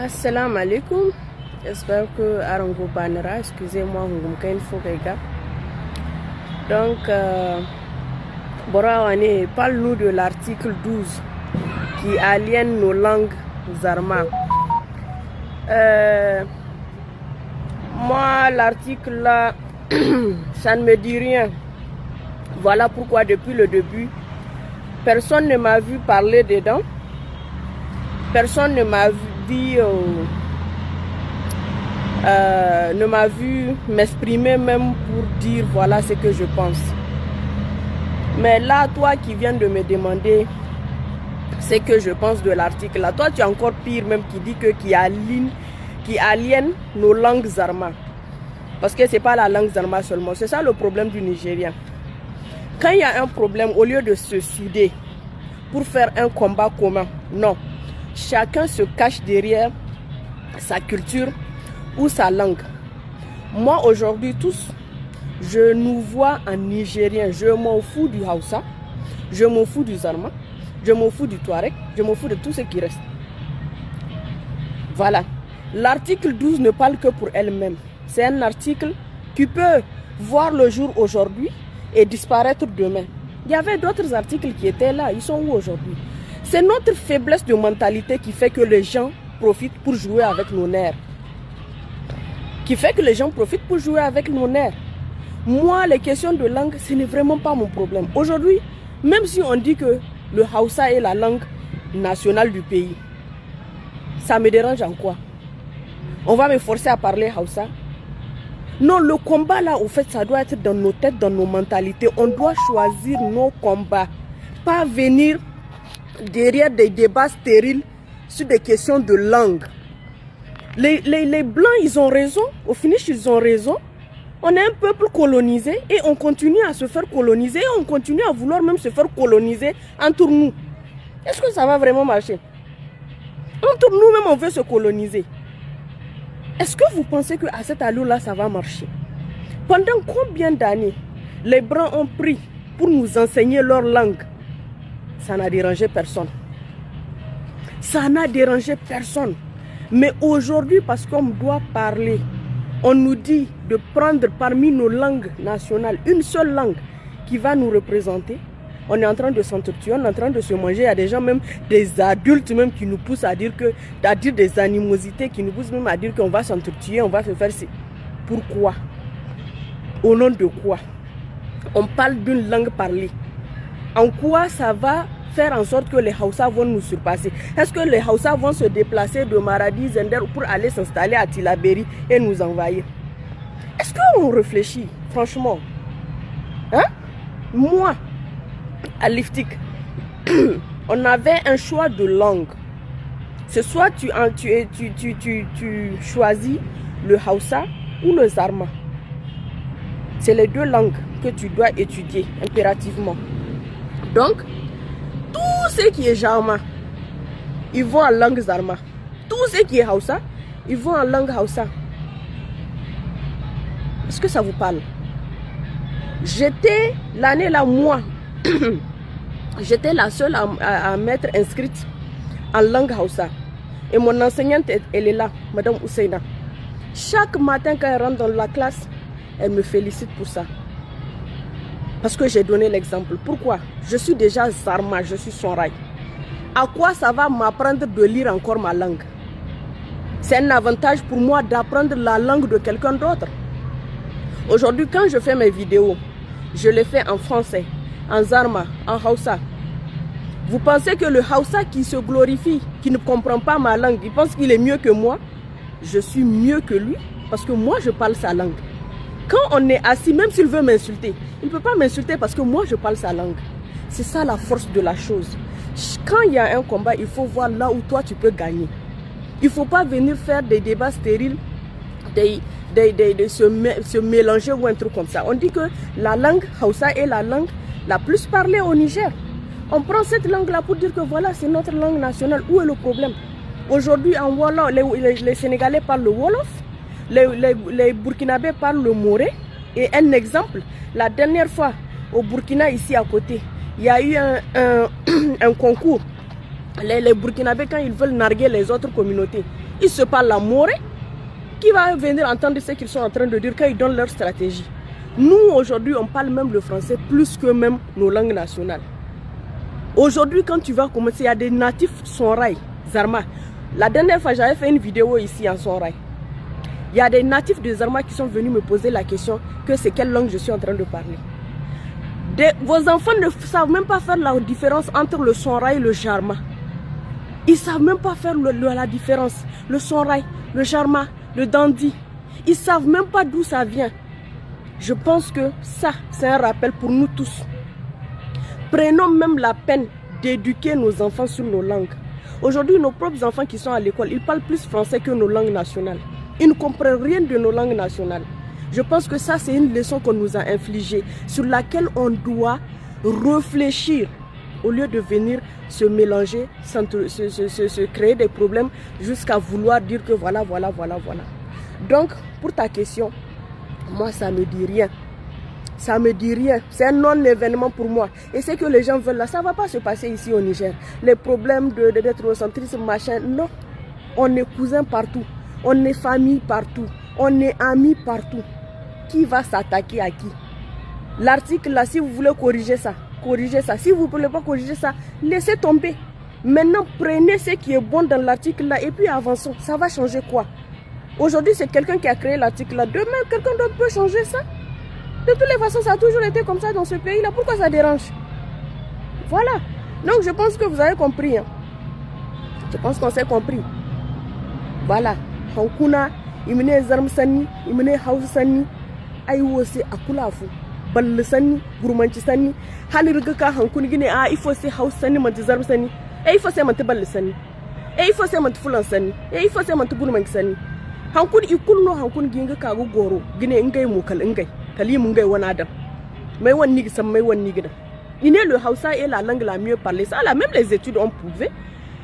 Assalamu alaikum. J'espère que Arango Banera, excusez-moi, il faut regarder. Donc, Borawane, parle-nous de l'article 12 qui aliène nos langues zarma. Moi, l'article là, ça ne me dit rien. Voilà pourquoi depuis le début, personne ne m'a vu parler dedans. Personne ne m'a dit, ne m'a vu m'exprimer même pour dire voilà ce que je pense. Mais là, toi qui viens de me demander ce que je pense de l'article, là, toi tu es encore pire même qui dit que qui aliène nos langues zarma. Parce que c'est pas la langue zarma seulement, c'est ça le problème du Nigérien. Quand il y a un problème, au lieu de se souder pour faire un combat commun, non. Chacun se cache derrière sa culture ou sa langue. Moi aujourd'hui tous, je nous vois en Nigérien. Je m'en fous du Hausa, je m'en fous du Zarma, je m'en fous du Touareg, je m'en fous de tout ce qui reste. Voilà. L'article 12 ne parle que pour elle-même. C'est un article qui peut voir le jour aujourd'hui et disparaître demain. Il y avait d'autres articles qui étaient là. Ils sont où aujourd'hui? C'est notre faiblesse de mentalité qui fait que les gens profitent pour jouer avec nos nerfs. Qui fait que les gens profitent pour jouer avec nos nerfs. Moi, les questions de langue, ce n'est vraiment pas mon problème. Aujourd'hui, même si on dit que le Hausa est la langue nationale du pays, ça me dérange en quoi? On va me forcer à parler Hausa? Non, le combat là, au fait, ça doit être dans nos têtes, dans nos mentalités. On doit choisir nos combats. Pas venir derrière des débats stériles sur des questions de langue. Les Blancs, ils ont raison. Au finish, ils ont raison. On est un peuple colonisé et on continue à se faire coloniser et on continue à vouloir même se faire coloniser entre nous. Est-ce que ça va vraiment marcher? Entre nous-mêmes, on veut se coloniser. Est-ce que vous pensez qu'à cette allure-là, ça va marcher? Pendant combien d'années les Blancs ont pris pour nous enseigner leur langue? Ça n'a dérangé personne. Ça n'a dérangé personne. Mais aujourd'hui, parce qu'on doit parler, on nous dit de prendre parmi nos langues nationales une seule langue qui va nous représenter. On est en train de s'entretuer, on est en train de se manger. Il y a des gens, même des adultes même, qui nous poussent à dire des animosités, qui nous poussent même à dire qu'on va s'entretuer, on va se faire... Pourquoi? Au nom de quoi? On parle d'une langue parlée. En quoi ça va faire en sorte que les Hausa vont nous surpasser? Est-ce que les Hausa vont se déplacer de Maradi, Zender pour aller s'installer à Tilaberi et nous envahir? Est-ce qu'on réfléchit, franchement? Hein? Moi, à l'IFTIC, on avait un choix de langue. C'est soit tu choisis le Hausa ou le Zarma. C'est les deux langues que tu dois étudier impérativement. Donc, tout ce qui est Jarma, ils vont en langue Zarma. Tout ce qui est Hausa, ils vont en langue Hausa. Est-ce que ça vous parle? J'étais, l'année là, moi, j'étais la seule à m'être inscrite en langue Hausa. Et mon enseignante, elle est là, Madame Ousseina. Chaque matin, quand elle rentre dans la classe, elle me félicite pour ça. Parce que j'ai donné l'exemple. Pourquoi? Je suis déjà Zarma, je suis Sonrai. À quoi ça va m'apprendre de lire encore ma langue? C'est un avantage pour moi d'apprendre la langue de quelqu'un d'autre. Aujourd'hui, quand je fais mes vidéos, je les fais en français, en Zarma, en Hausa. Vous pensez que le Hausa qui se glorifie, qui ne comprend pas ma langue, il pense qu'il est mieux que moi? Je suis mieux que lui parce que moi, je parle sa langue. Quand on est assis, même s'il veut m'insulter, il ne peut pas m'insulter parce que moi, je parle sa langue. C'est ça la force de la chose. Quand il y a un combat, il faut voir là où toi, tu peux gagner. Il ne faut pas venir faire des débats stériles, se mélanger ou un truc comme ça. On dit que la langue Hausa est la langue la plus parlée au Niger. On prend cette langue-là pour dire que voilà, c'est notre langue nationale. Où est le problème? Aujourd'hui, en Wolof, les Sénégalais parlent le Wolof. Les Burkinabés parlent le Moré. Et un exemple, la dernière fois au Burkina, ici à côté, il y a eu un concours. Les Burkinabés, quand ils veulent narguer les autres communautés, Ils se parlent à morée. Qui va venir entendre ce qu'ils sont en train de dire quand ils donnent leur stratégie? Nous, aujourd'hui, on parle même le français plus que même nos langues nationales. Aujourd'hui, quand tu vas commencer, il y a des natifs Sonrai, Zarma. La dernière fois, j'avais fait une vidéo ici en Sonrai. Il y a des natifs de Zarma qui sont venus me poser la question que c'est quelle langue je suis en train de parler. Vos enfants ne savent même pas faire la différence entre le Sonrai et le Jarma. Ils ne savent même pas faire la différence. Le Sonrai, le Jarma, le Dandi. Ils ne savent même pas d'où ça vient. Je pense que ça, c'est un rappel pour nous tous. Prenons même la peine d'éduquer nos enfants sur nos langues. Aujourd'hui, nos propres enfants qui sont à l'école, ils parlent plus français que nos langues nationales. Ils ne comprennent rien de nos langues nationales. Je pense que ça, c'est une leçon qu'on nous a infligée, sur laquelle on doit réfléchir, au lieu de venir se mélanger, se créer des problèmes, jusqu'à vouloir dire que voilà. Donc, pour ta question, moi, ça ne me dit rien. Ça me dit rien. C'est un non-événement pour moi. Et ce que les gens veulent là, ça ne va pas se passer ici au Niger. Les problèmes d'hétérocentrisme, machin, non. On est cousins partout. On est famille partout. On est amis partout. Qui va s'attaquer à qui? L'article là, si vous voulez corriger ça, corrigez ça. Si vous ne voulez pas corriger ça, laissez tomber. Maintenant, prenez ce qui est bon dans l'article là et puis avançons. Ça va changer quoi? Aujourd'hui, c'est quelqu'un qui a créé l'article là. Demain, quelqu'un d'autre peut changer ça. De toutes les façons, ça a toujours été comme ça dans ce pays là. Pourquoi ça dérange? Voilà. Donc, je pense que vous avez compris. Hein. Je pense qu'on s'est compris. Voilà. Hankuna, imene zarmsani, imene hausani, aiwose akulafu. Balsani, gurumanci sani, halirga ka hankuni gine a il faut se hausani manti zarmsani, il faut se manti balsani, il faut se manti fulansani, il faut se manti gurumanci sani. Hankuni ikulno hankuni ginga ka goro, gine ngai mukal ngai, kalim ngai wana adam. Mais wan nigi sam mais wan nigi da. Le Hausa est la langue la mieux parlée. Ça, là, même les études ont prouvé.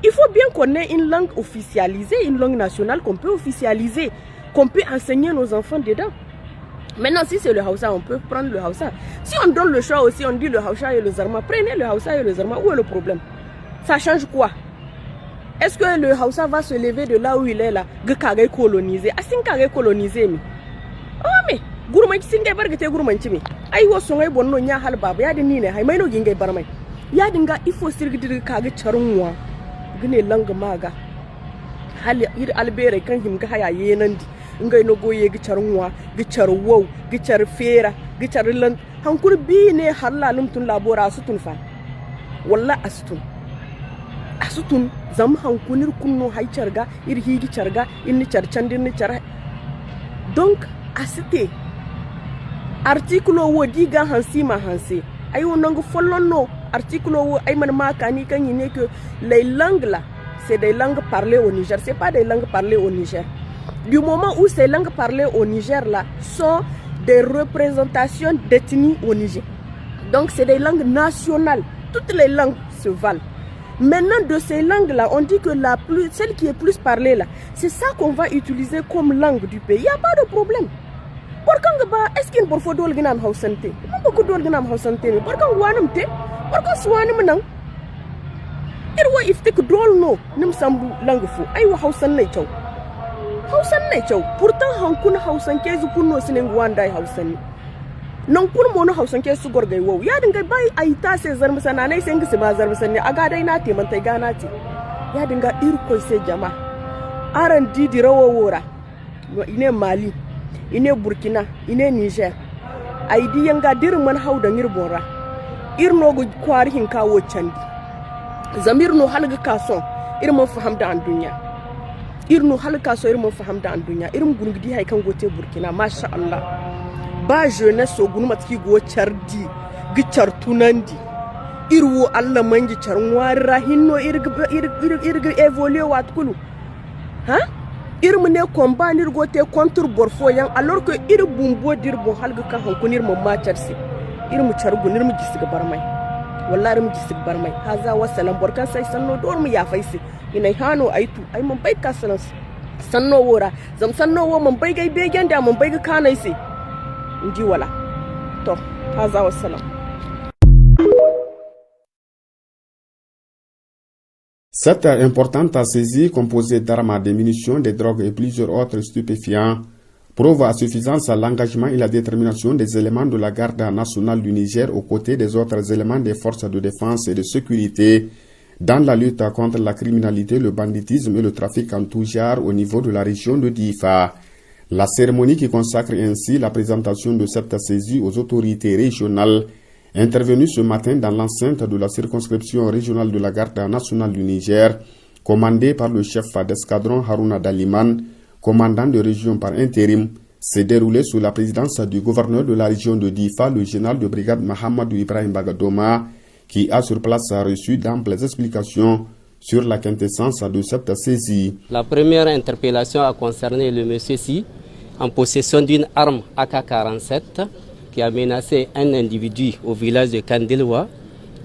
Il faut bien qu'on ait une langue officialisée, une langue nationale qu'on peut officialiser, qu'on peut enseigner nos enfants dedans. Maintenant, si c'est le Hausa, on peut prendre le Hausa. Si on donne le choix aussi, on dit le Hausa et le Zarma, prenez le Hausa et le Zarma. Où est le problème? Ça change quoi? Est-ce que le Hausa va se lever de là où il est là? Gakage colonisé. Asinkage colonisé, mais. Oh, mais. Gourmanchi singe bargate gourmanchi mi. Ay wo songay bonno nya hal baba ya ni ne hay mayno gingai barmai. Ya dinga ifo sirgidir kage charunwa. Gine lang maga. Hal ir albere kan himga haya yenandi. Ngai no goye gi charunwa, gi charwo, gi char fera, gi charlan. Hankur bi ne halla lumtun labora asutun fa. Walla asutun. Asutun zam hankunir kunno hay charga ir higi charga inni charchandir ni char. Donc asite article wo diga hansi ma hansi ayo nango follono article wo ay man makani kan yine que les langues là c'est des langues parlées au Niger, c'est pas des langues parlées au Niger. Du moment où ces langues parlées au Niger là sont des représentations d'ethnie au Niger. Donc c'est des langues nationales. Toutes les langues se valent. Maintenant de ces langues là, on dit que celle qui est plus parlée là, c'est ça qu'on va utiliser comme langue du pays. Il n'y a pas de problème. Pourquoi est-ce qu'il faut faire des gens hausante? Pourquoi beaucoup de gens hausante? Pourquoi wanam te? Pourquoi swanam nang? Irwa iftek dol no nim sambu langue fou. Ay wa hausan nay chaw. Hausan nay chaw. Pourtant hankuna hausan kezu kunno sinen gwanda hausan. Non kun mono hausan kezu gorgay wo. Ya dinga bay ay ta se zarma sana nay sengi se ba zarma sanne aga dai na te man tay gana te. Ya dinga ir koy se jama. Aran didi rawo wora. Ine Mali. Ine Burkina, ine Niger. Aidi yanga dir man hawda ngir bora. Irno go kwari hin kawo candi. Zamir no halga kason, irmo fahamda an dunya. Irno halga kaso irmo fahamda an dunya. Irum gurgudi hay kan gote Burkina, masha Allah. Ba jeunesse so gunu matki go chardi, gichar tunandi. Irwo Allah manji charwara hinno irg évoluer wat kulu. Hein? Irmene combat nirgote contre borfoyan alors que ir bumbo dir bon halga ka hankunir mo macharsi irmu chargu nirmu gisig barmay wallahi irmu gisig barmay haza wassalam borkan sai sanno dormu ya faisi ina hano aitu ai mun bai kasalan sanno wora zam sanno wo mun bai gai begen da mun bai ga kanai sai inji wala to haza wassalam. Cette importante saisie, composée d'armes, de munitions, de drogues et plusieurs autres stupéfiants, prouve à suffisance l'engagement et la détermination des éléments de la garde nationale du Niger aux côtés des autres éléments des forces de défense et de sécurité dans la lutte contre la criminalité, le banditisme et le trafic en tout genre au niveau de la région de Difa. La cérémonie qui consacre ainsi la présentation de cette saisie aux autorités régionales intervenue ce matin dans l'enceinte de la circonscription régionale de la garde nationale du Niger, commandée par le chef d'escadron Haruna Daliman, commandant de région par intérim, s'est déroulée sous la présidence du gouverneur de la région de Difa, le général de brigade Mahamadou Ibrahim Bagadoma, qui a sur place reçu d'amples explications sur la quintessence de cette saisie. La première interpellation a concerné le monsieur Si, en possession d'une arme AK-47 qui a menacé un individu au village de Kandelwa.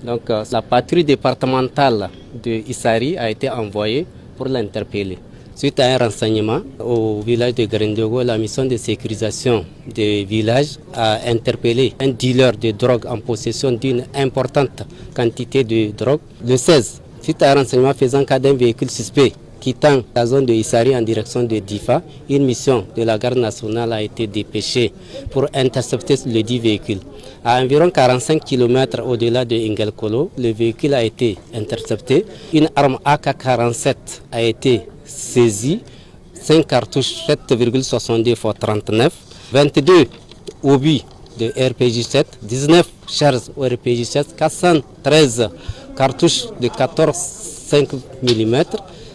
Donc la patrouille départementale de Issari a été envoyée pour l'interpeller. Suite à un renseignement au village de Grendogo, la mission de sécurisation du village a interpellé un dealer de drogue en possession d'une importante quantité de drogue. Le 16, suite à un renseignement faisant cas d'un véhicule suspect quittant la zone de Issari en direction de Difa, une mission de la garde nationale a été dépêchée pour intercepter le dit véhicule. À environ 45 km au-delà de Ingelkolo, le véhicule a été intercepté. Une arme AK-47 a été saisie, 5 cartouches 7,62 x 39, 22 obus de RPG-7, 19 charges au RPG-7, 413 cartouches de 14,5 mm,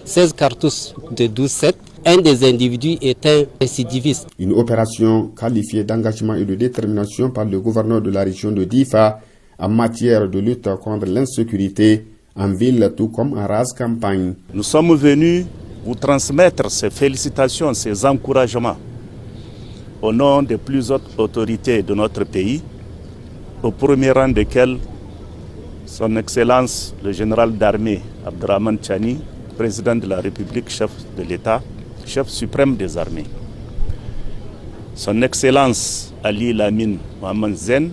16 cartouches de 12,7. Un des individus est un récidiviste. Une opération qualifiée d'engagement et de détermination par le gouverneur de la région de Difa en matière de lutte contre l'insécurité en ville tout comme en rase campagne. Nous sommes venus vous transmettre ces félicitations, ces encouragements au nom des plus hautes autorités de notre pays, au premier rang desquelles son Excellence le général d'armée Abdraman Tchani, président de la République, chef de l'État, chef suprême des armées. Son Excellence Ali Lamine Mohamed Zen,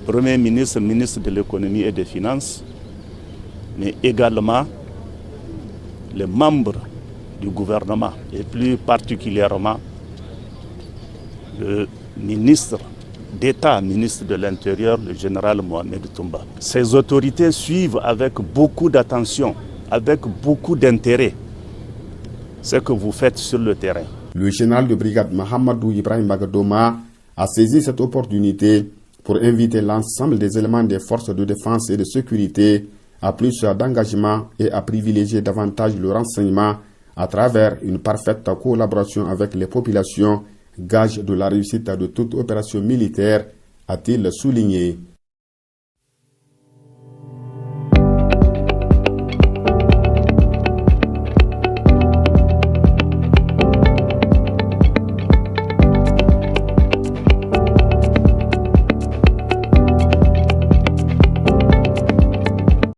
Premier ministre, ministre de l'économie et des finances, mais également les membres du gouvernement et plus particulièrement le ministre d'État, ministre de l'Intérieur, le général Mohamed Toumba. Ces autorités suivent avec beaucoup d'attention, avec beaucoup d'intérêt ce que vous faites sur le terrain. Le général de brigade Mahamadou Ibrahim Bagadoma a saisi cette opportunité pour inviter l'ensemble des éléments des forces de défense et de sécurité à plus d'engagement et à privilégier davantage le renseignement à travers une parfaite collaboration avec les populations, gage de la réussite de toute opération militaire, a-t-il souligné.